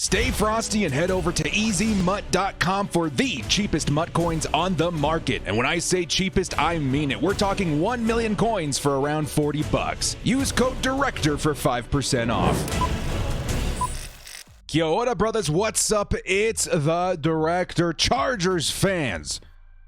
Stay frosty and head over to EasyMut.com for the cheapest MUT coins on the market. And when I say cheapest, I mean it. We're talking 1 million coins for around $40. Use code DIRECTOR for 5% off. Kia ora, brothers. What's up? It's the Director. Chargers fans,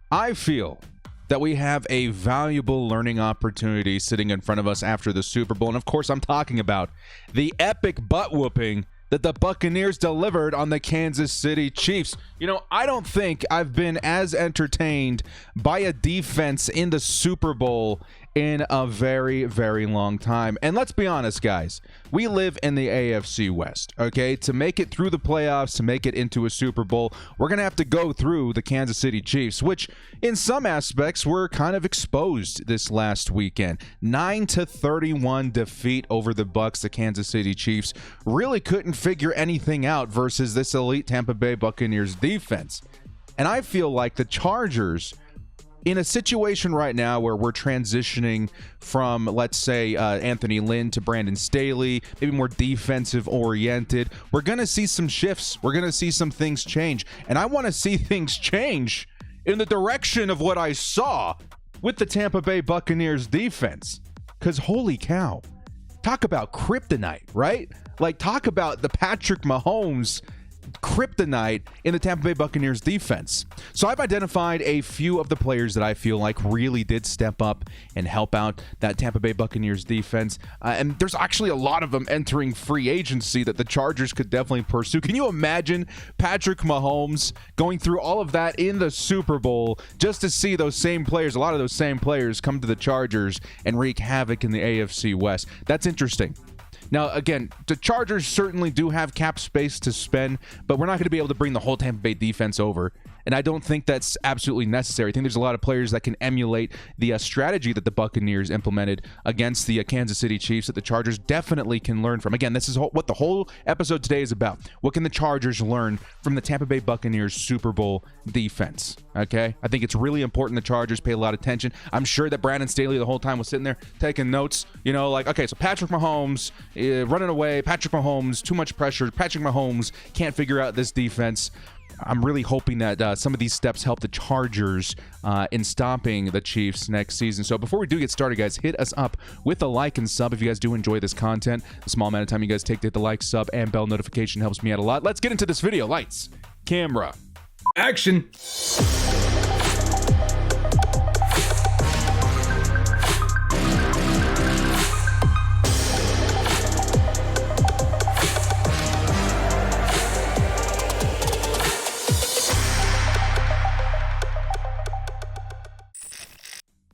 I feel that we have a valuable learning opportunity sitting in front of us after the Super Bowl. And of course, I'm talking about the epic butt whooping that the Buccaneers delivered on the Kansas City Chiefs. You know, I don't think I've been as entertained by a defense in the Super Bowl in a very, very long time. And let's be honest, guys, we live in the AFC West, okay? To make it through the playoffs, to make it into a Super Bowl, we're going to have to go through the Kansas City Chiefs, which in some aspects were kind of exposed this last weekend. 9-31 defeat over the Bucs. The Kansas City Chiefs really couldn't figure anything out versus this elite Tampa Bay Buccaneers defense. And I feel like the Chargers, in a situation right now where we're transitioning from, let's say, Anthony Lynn to Brandon Staley, maybe more defensive oriented, we're going to see some shifts. We're going to see some things change. And I want to see things change in the direction of what I saw with the Tampa Bay Buccaneers defense. Because holy cow, talk about kryptonite, right? Like, talk about the Patrick Mahomes kryptonite in the Tampa Bay Buccaneers defense. So I've identified a few of the players that I feel like really did step up and help out that Tampa Bay Buccaneers defense. And there's actually a lot of them entering free agency that the Chargers could definitely pursue. Can you imagine Patrick Mahomes going through all of that in the Super Bowl just to see those same players, a lot of those same players, come to the Chargers and wreak havoc in the AFC West? That's interesting. Now, again, the Chargers certainly do have cap space to spend, but we're not going to be able to bring the whole Tampa Bay defense over. And I don't think that's absolutely necessary. I think there's a lot of players that can emulate the strategy that the Buccaneers implemented against the Kansas City Chiefs that the Chargers definitely can learn from. Again, this is what the whole episode today is about. What can the Chargers learn from the Tampa Bay Buccaneers Super Bowl defense? Okay? I think it's really important the Chargers pay a lot of attention. I'm sure that Brandon Staley the whole time was sitting there taking notes. You know, like, okay, so Patrick Mahomes running away. Patrick Mahomes, too much pressure. Patrick Mahomes can't figure out this defense. I'm really hoping that some of these steps help the Chargers in stomping the Chiefs next season. So before we do get started, guys, hit us up with a like and sub if you guys do enjoy this content. The small amount of time you guys take to hit the like, sub, and bell notification helps me out a lot. Let's get into this video. Lights, camera, action.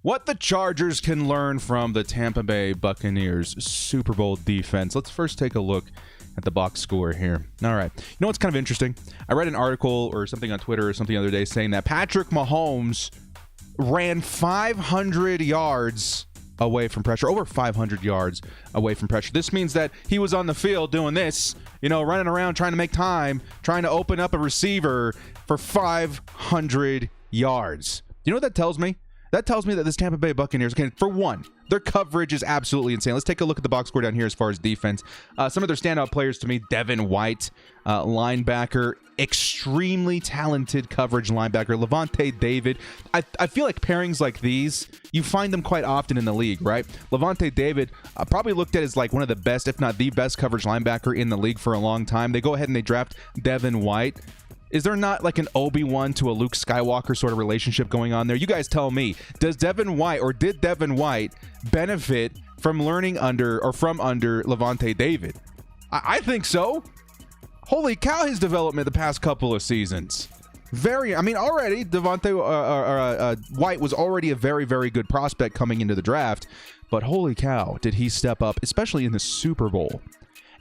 What the Chargers can learn from the Tampa Bay Buccaneers Super Bowl defense. Let's first take a look at the box score here. All right. You know what's kind of interesting? I read an article or something on Twitter or something the other day saying that Patrick Mahomes ran 500 yards away from pressure, over 500 yards away from pressure. This means that he was on the field doing this, you know, running around trying to make time, trying to open up a receiver for 500 yards. You know what that tells me? That tells me that this Tampa Bay Buccaneers, okay, for one, their coverage is absolutely insane. Let's take a look at the box score down here as far as defense. Some of their standout players to me, Devin White, linebacker, extremely talented coverage linebacker. Levante David. I feel like pairings like these, you find them quite often in the league, right? Levante David, probably looked at as like one of the best, if not the best coverage linebacker in the league for a long time. They go ahead and they draft Devin White. Is there not like an Obi-Wan to a Luke Skywalker sort of relationship going on there? You guys tell me. Did Devin White benefit from learning under Levante David? I think so. Holy cow, his development the past couple of seasons. Already White was already a very, very good prospect coming into the draft, but holy cow, did he step up, especially in the Super Bowl.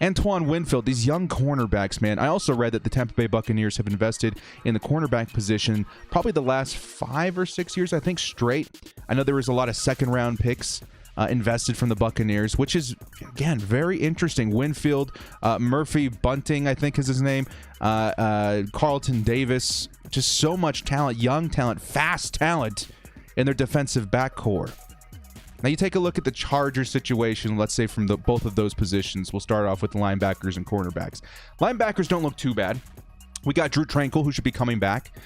Antoine Winfield, these young cornerbacks, man. I also read that the Tampa Bay Buccaneers have invested in the cornerback position probably the last 5 or 6 years, I think, straight. I know there was a lot of second-round picks invested from the Buccaneers, which is, again, very interesting. Winfield, Murphy Bunting, I think is his name, Carlton Davis, just so much talent, young talent, fast talent in their defensive backcourt. Now you take a look at the Chargers situation, let's say from both of those positions. We'll start off with the linebackers and cornerbacks. Linebackers don't look too bad. We got Drew Tranquil, who should be coming back.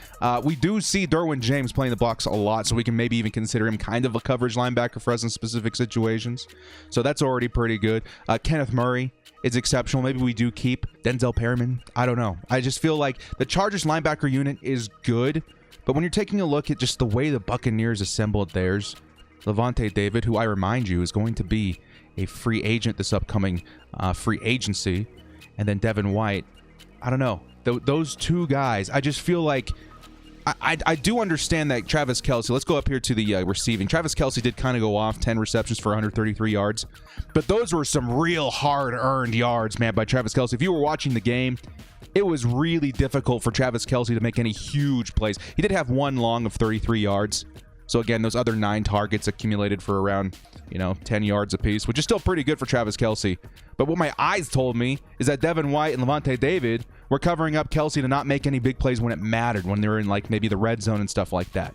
We do see Derwin James playing the Bucs a lot, so we can maybe even consider him kind of a coverage linebacker for us in specific situations. So that's already pretty good. Kenneth Murray is exceptional. Maybe we do keep Denzel Perryman. I don't know. I just feel like the Chargers linebacker unit is good, but when you're taking a look at just the way the Buccaneers assembled theirs, Lavonte David, who I remind you is going to be a free agent this upcoming free agency, and then Devin White, I don't know. Those two guys, I just feel like I do understand that Travis Kelce. Let's go up here to the receiving. Travis Kelce did kind of go off, 10 receptions for 133 yards. But those were some real hard-earned yards, man, by Travis Kelce. If you were watching the game, it was really difficult for Travis Kelce to make any huge plays. He did have one long of 33 yards. So, again, those other 9 targets accumulated for around, 10 yards apiece, which is still pretty good for Travis Kelce. But what my eyes told me is that Devin White and Lavonte David were covering up Kelce to not make any big plays when it mattered, when they were in, maybe the red zone and stuff like that.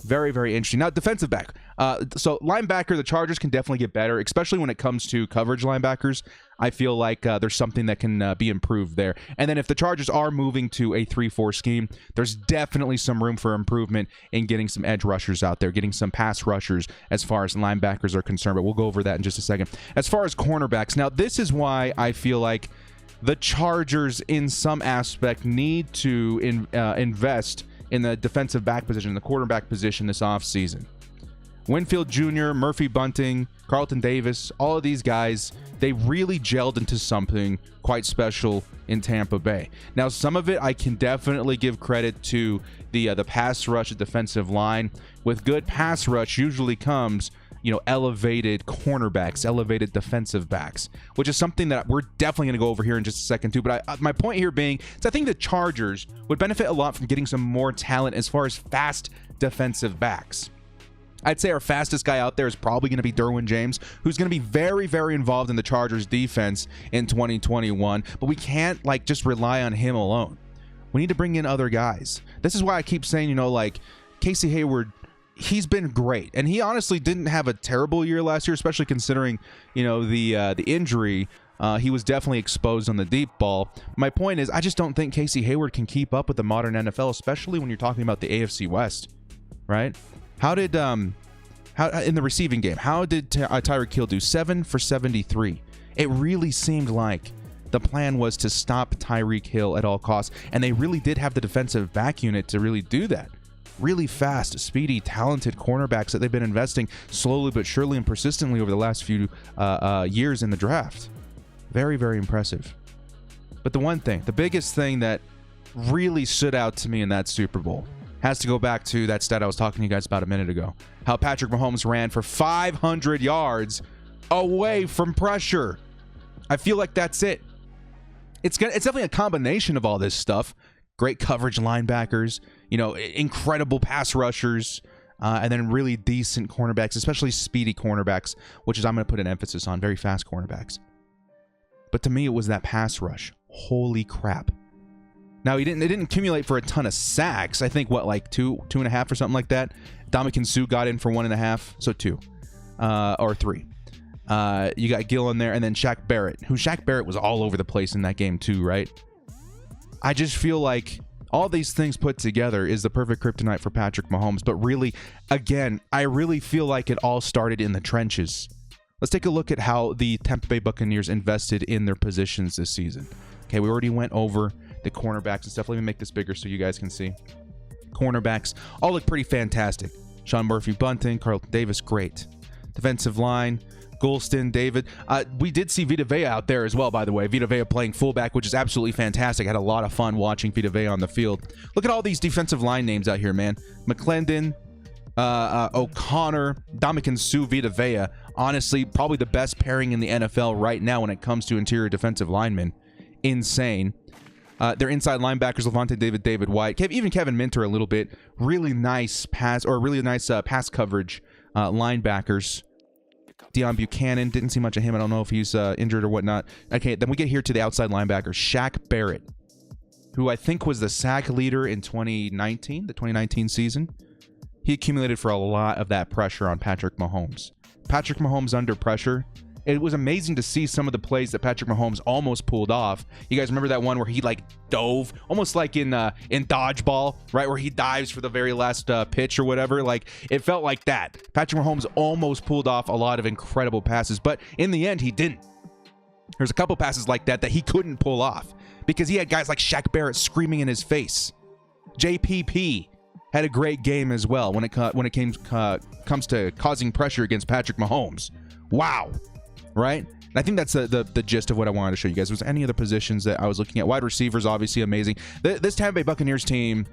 Very, very interesting. Now, defensive back. So, linebacker, the Chargers can definitely get better, especially when it comes to coverage linebackers. I feel like there's something that can be improved there. And then if the Chargers are moving to a 3-4 scheme, there's definitely some room for improvement in getting some edge rushers out there, getting some pass rushers as far as linebackers are concerned. But we'll go over that in just a second. As far as cornerbacks, now this is why I feel like the Chargers, in some aspect, need to invest in the defensive back position, the quarterback position this offseason. Winfield Jr., Murphy Bunting, Carlton Davis, all of these guys, they really gelled into something quite special in Tampa Bay. Now, some of it I can definitely give credit to the pass rush at defensive line. With good pass rush usually comes, elevated cornerbacks, elevated defensive backs, which is something that we're definitely going to go over here in just a second too. But my point here being is I think the Chargers would benefit a lot from getting some more talent as far as fast defensive backs. I'd say our fastest guy out there is probably going to be Derwin James, who's going to be very, very involved in the Chargers defense in 2021. But we can't just rely on him alone. We need to bring in other guys. This is why I keep saying, Casey Hayward, he's been great. And he honestly didn't have a terrible year last year, especially considering, the injury. He was definitely exposed on the deep ball. My point is, I just don't think Casey Hayward can keep up with the modern NFL, especially when you're talking about the AFC West, right? How did in the receiving game, how did Tyreek Hill do? 7 for 73. It really seemed like the plan was to stop Tyreek Hill at all costs, and they really did have the defensive back unit to really do that. Really fast, speedy, talented cornerbacks that they've been investing slowly but surely and persistently over the last few years in the draft. Very, very impressive. But the biggest thing that really stood out to me in that Super Bowl has to go back to that stat I was talking to you guys about a minute ago. How Patrick Mahomes ran for 500 yards away from pressure. I feel like that's it. It's definitely a combination of all this stuff. Great coverage linebackers, incredible pass rushers, and then really decent cornerbacks, especially speedy cornerbacks, which is I'm going to put an emphasis on, very fast cornerbacks. But to me, it was that pass rush. Holy crap. Now, it didn't accumulate for a ton of sacks. I think, two and a half or something like that. Ndamukong Suh got in for 1.5, so 2 or 3. You got Gill in there, and then Shaq Barrett, Shaq Barrett was all over the place in that game too, right? I just feel like all these things put together is the perfect kryptonite for Patrick Mahomes. But really, again, I really feel like it all started in the trenches. Let's take a look at how the Tampa Bay Buccaneers invested in their positions this season. Okay, we already went over the cornerbacks and stuff. Let me make this bigger so you guys can see. Cornerbacks all look pretty fantastic. Sean Murphy Bunting, Carlton Davis, great. Defensive line, Golston, David. We did see Vita Vea out there as well, by the way. Vita Vea playing fullback, which is absolutely fantastic. I had a lot of fun watching Vita Vea on the field. Look at all these defensive line names out here, man. McClendon, O'Connor, Ndamukong Suh, Vita Vea. Honestly, probably the best pairing in the NFL right now when it comes to interior defensive linemen. Insane. Their inside linebackers, Lavonte David, David White, even Kevin Minter a little bit. Really nice pass coverage linebackers. Deion Buchanan, didn't see much of him. I don't know if he's injured or whatnot. Okay, then we get here to the outside linebacker, Shaq Barrett, who I think was the sack leader in 2019 season. He accumulated for a lot of that pressure on Patrick Mahomes. Patrick Mahomes under pressure. It was amazing to see some of the plays that Patrick Mahomes almost pulled off. You guys remember that one where he like dove, almost like in dodgeball, right? Where he dives for the very last pitch or whatever. Like, it felt like that. Patrick Mahomes almost pulled off a lot of incredible passes, but in the end, he didn't. There's a couple passes like that he couldn't pull off because he had guys like Shaq Barrett screaming in his face. JPP had a great game as well when it comes to causing pressure against Patrick Mahomes. Wow. Right? And I think that's the gist of what I wanted to show you guys. Was any other positions that I was looking at? Wide receivers, obviously amazing. This Tampa Bay Buccaneers team,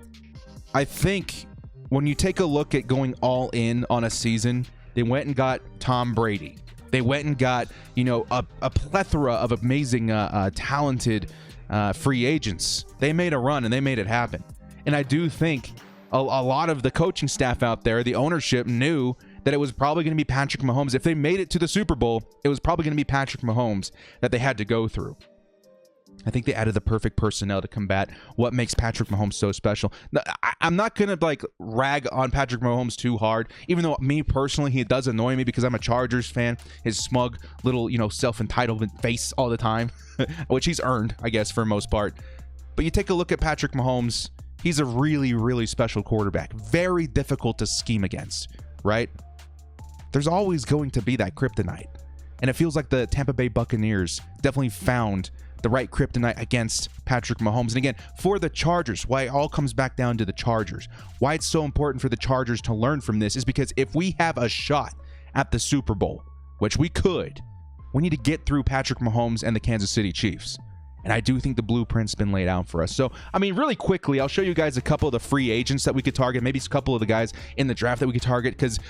I think when you take a look at going all in on a season, they went and got Tom Brady. They went and got, a plethora of amazing, talented free agents. They made a run and they made it happen. And I do think a lot of the coaching staff out there, the ownership, knew that it was probably going to be Patrick Mahomes. If they made it to the Super Bowl, it was probably going to be Patrick Mahomes that they had to go through. I think they added the perfect personnel to combat what makes Patrick Mahomes so special. I'm not going to rag on Patrick Mahomes too hard, even though me personally, he does annoy me because I'm a Chargers fan. His smug little, self-entitlement face all the time, which he's earned, I guess, for the most part. But you take a look at Patrick Mahomes, he's a really, really special quarterback. Very difficult to scheme against, right? There's always going to be that kryptonite. And it feels like the Tampa Bay Buccaneers definitely found the right kryptonite against Patrick Mahomes. And again, for the Chargers, why it all comes back down to the Chargers. Why it's so important for the Chargers to learn from this is because if we have a shot at the Super Bowl, which we could, we need to get through Patrick Mahomes and the Kansas City Chiefs. And I do think the blueprint's been laid out for us. So, really quickly, I'll show you guys a couple of the free agents that we could target, maybe a couple of the guys in the draft that we could target, because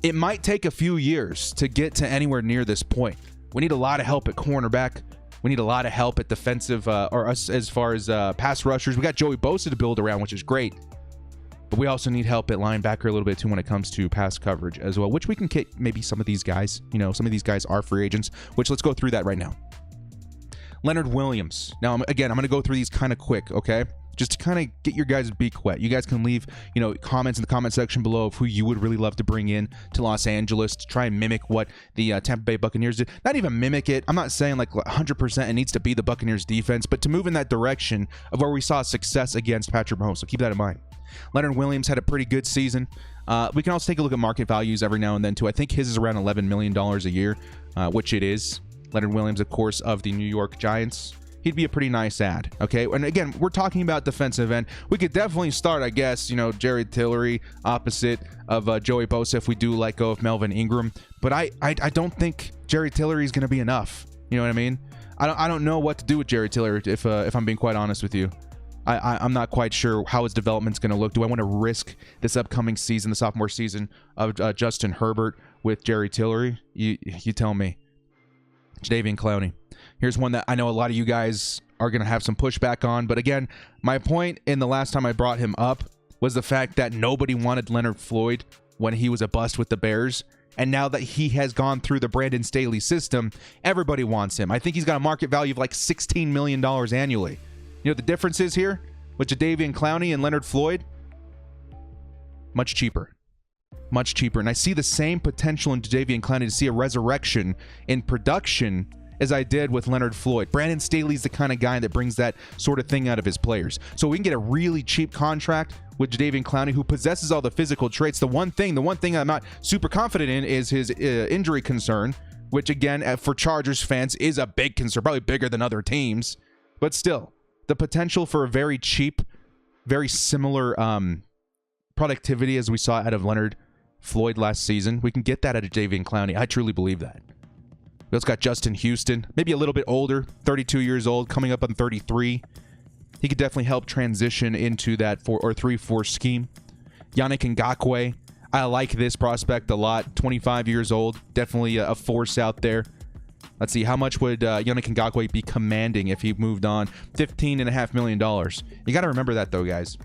it might take a few years to get to anywhere near this point. We need a lot of help at cornerback. We need a lot of help at defensive, as far as pass rushers. We got Joey Bosa to build around, which is great. But we also need help at linebacker a little bit, too, when it comes to pass coverage as well, which we can get maybe some of these guys. Some of these guys are free agents, which let's go through that right now. Leonard Williams. Now, I'm going to go through these kind of quick, okay? Just to kind of get your guys' beak wet. You guys can leave, comments in the comment section below of who you would really love to bring in to Los Angeles to try and mimic what the Tampa Bay Buccaneers did. Not even mimic it. I'm not saying 100% it needs to be the Buccaneers defense, but to move in that direction of where we saw success against Patrick Mahomes. So keep that in mind. Leonard Williams had a pretty good season. We can also take a look at market values every now and then, too. I think his is around $11 million a year, which it is. Leonard Williams, of course, of the New York Giants. He'd be a pretty nice ad, okay? And again, we're talking about defensive end. We could definitely start, I guess, Jared Tillery opposite of Joey Bosa if we do let go of Melvin Ingram. But I don't think Jared Tillery is going to be enough. You know what I mean? I don't know what to do with Jared Tillery if I'm being quite honest with you. I'm not quite sure how his development's going to look. Do I want to risk this upcoming season, the sophomore season of Justin Herbert with Jared Tillery? You tell me. Jadeveon Clowney. Here's one that I know a lot of you guys are going to have some pushback on. But again, my point in the last time I brought him up was the fact that nobody wanted Leonard Floyd when he was a bust with the Bears. And now that he has gone through the Brandon Staley system, everybody wants him. I think he's got a market value of like $16 million annually. You know what the difference is here with Jadeveon Clowney and Leonard Floyd? Much cheaper. Much cheaper. And I see the same potential in Jadeveon Clowney to see a resurrection in production as I did with Leonard Floyd. Brandon Staley's the kind of guy that brings that sort of thing out of his players. So we can get a really cheap contract with Jadeveon Clowney, who possesses all the physical traits. The one thing I'm not super confident in is his injury concern, which again, for Chargers fans, is a big concern, probably bigger than other teams. But still, the potential for a very cheap, very similar productivity as we saw out of Leonard Floyd last season, we can get that out of Jadeveon Clowney. I truly believe that. We also got Justin Houston, maybe a little bit older, 32 years old, coming up on 33. He could definitely help transition into that 4 or 3-4 scheme. Yannick Ngakoue, I like this prospect a lot. 25 years old, definitely a force out there. Let's see, how much would Yannick Ngakoue be commanding if he moved on? $15.5 million. You got to remember that, though, guys.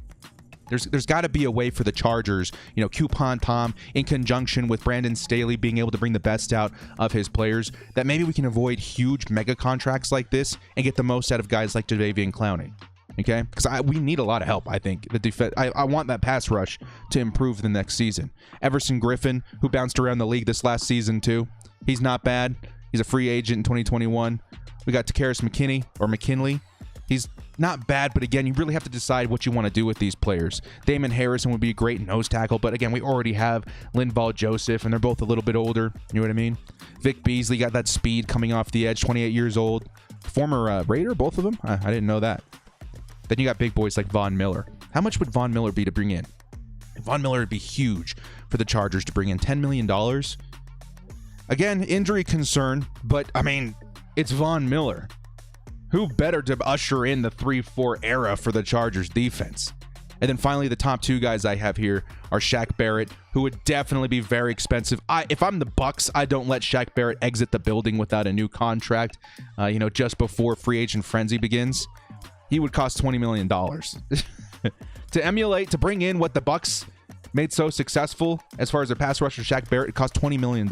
There's got to be a way for the Chargers, Coupon Tom, in conjunction with Brandon Staley being able to bring the best out of his players, that maybe we can avoid huge mega contracts like this and get the most out of guys like Jadeveon Clowney. Okay, because we need a lot of help. I think the defense. I want that pass rush to improve the next season. Everson Griffin, who bounced around the league this last season too, he's not bad. He's a free agent in 2021. We got Takaris McKinley. He's not bad, but again, you really have to decide what you want to do with these players. Damon Harrison would be a great nose tackle, but again, we already have Linval Joseph, and they're both a little bit older. You know what I mean? Vic Beasley got that speed coming off the edge, 28 years old. Former Raider, both of them? I didn't know that. Then you got big boys like Von Miller. How much would Von Miller be to bring in? Von Miller would be huge for the Chargers to bring in. $10 million. Again, injury concern, but I mean, it's Von Miller. Who better to usher in the 3-4 era for the Chargers defense? And then finally, the top two guys I have here are Shaq Barrett, who would definitely be very expensive. If I'm the Bucs, I don't let Shaq Barrett exit the building without a new contract, just before free agent frenzy begins. He would cost $20 million. To bring in what the Bucs made so successful as far as their pass rusher, Shaq Barrett, it cost $20 million.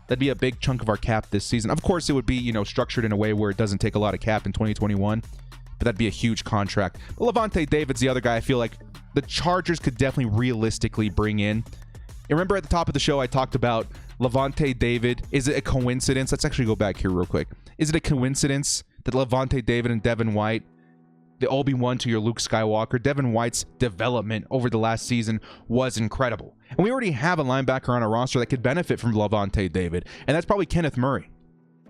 That'd be a big chunk of our cap this season. Of course, it would be, structured in a way where it doesn't take a lot of cap in 2021, but that'd be a huge contract. But Lavonte David's the other guy I feel like the Chargers could definitely realistically bring in. You remember at the top of the show, I talked about Lavonte David. Is it a coincidence? Let's actually go back here real quick. Is it a coincidence that Lavonte David and Devin White, the Obi-Wan to your Luke Skywalker, Devin White's development over the last season was incredible. And we already have a linebacker on our roster that could benefit from Lavonte David, and that's probably Kenneth Murray.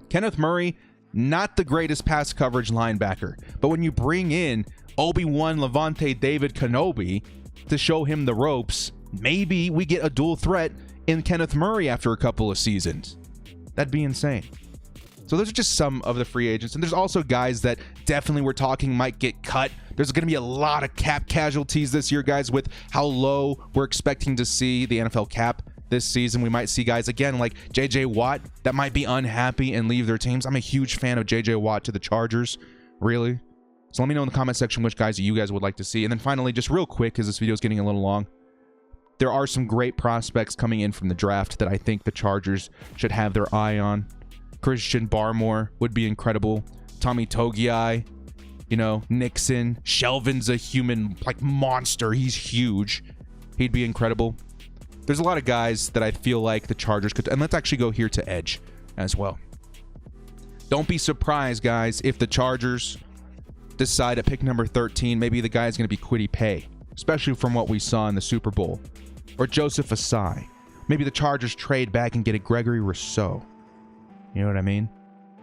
Kenneth Murray, not the greatest pass coverage linebacker, but when you bring in Obi-Wan Lavonte David Kenobi to show him the ropes, maybe we get a dual threat in Kenneth Murray after a couple of seasons. That'd be insane. So those are just some of the free agents. And there's also guys that definitely we're talking might get cut. There's going to be a lot of cap casualties this year, guys, with how low we're expecting to see the NFL cap this season. We might see guys, again, like J.J. Watt that might be unhappy and leave their teams. I'm a huge fan of J.J. Watt to the Chargers, really. So let me know in the comment section which guys you guys would like to see. And then finally, just real quick, because this video is getting a little long, there are some great prospects coming in from the draft that I think the Chargers should have their eye on. Christian Barmore would be incredible. Tommy Togiai, Nixon. Shelvin's a human monster. He's huge. He'd be incredible. There's a lot of guys that I feel like the Chargers could, and let's actually go here to edge as well. Don't be surprised, guys, if the Chargers decide at pick number 13, maybe the guy's going to be Kwity Paye, especially from what we saw in the Super Bowl, or Joseph Asai. Maybe the Chargers trade back and get a Gregory Rousseau. You know what I mean?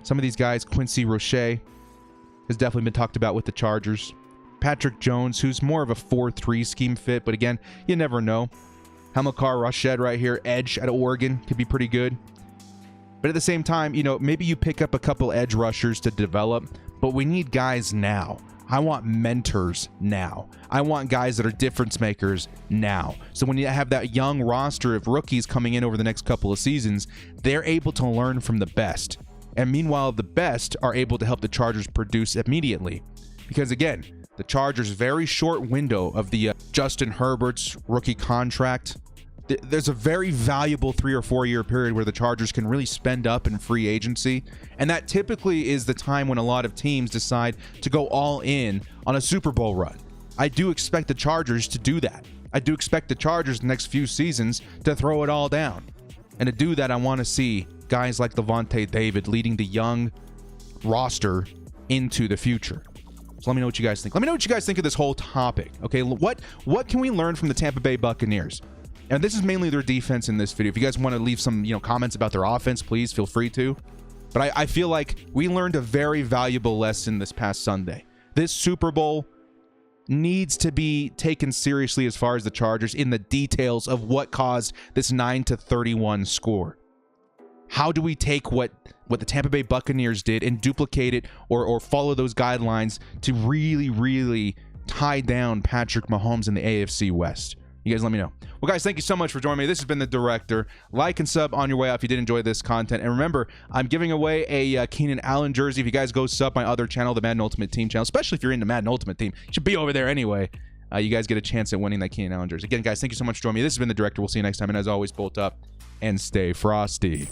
Some of these guys, Quincy Roche has definitely been talked about with the Chargers. Patrick Jones, who's more of a 4-3 scheme fit, but again, you never know. Hamilcar Rashed right here, edge at Oregon, could be pretty good. But at the same time, maybe you pick up a couple edge rushers to develop, but we need guys now. I want mentors now. I want guys that are difference makers now. So when you have that young roster of rookies coming in over the next couple of seasons, they're able to learn from the best. And meanwhile, the best are able to help the Chargers produce immediately. Because again, the Chargers' very short window of the Justin Herbert's rookie contract, there's a very valuable 3 or 4 year period where the Chargers can really spend up in free agency. And that typically is the time when a lot of teams decide to go all in on a Super Bowl run. I do expect the Chargers to do that. I do expect the Chargers the next few seasons to throw it all down. And to do that, I want to see guys like Lavonte David leading the young roster into the future. So let me know what you guys think. Let me know what you guys think of this whole topic. Okay, what can we learn from the Tampa Bay Buccaneers? And this is mainly their defense in this video. If you guys want to leave some, comments about their offense, please feel free to. But I feel like we learned a very valuable lesson this past Sunday. This Super Bowl needs to be taken seriously as far as the Chargers in the details of what caused this 9-31 score. How do we take what the Tampa Bay Buccaneers did and duplicate it or follow those guidelines to really, really tie down Patrick Mahomes in the AFC West? You guys let me know. Well, guys, thank you so much for joining me. This has been The Director. Like and sub on your way out if you did enjoy this content. And remember, I'm giving away a Keenan Allen jersey. If you guys go sub my other channel, the Madden Ultimate Team channel, especially if you're into Madden Ultimate Team, you should be over there anyway. You guys get a chance at winning that Keenan Allen jersey. Again, guys, thank you so much for joining me. This has been The Director. We'll see you next time. And as always, bolt up and stay frosty.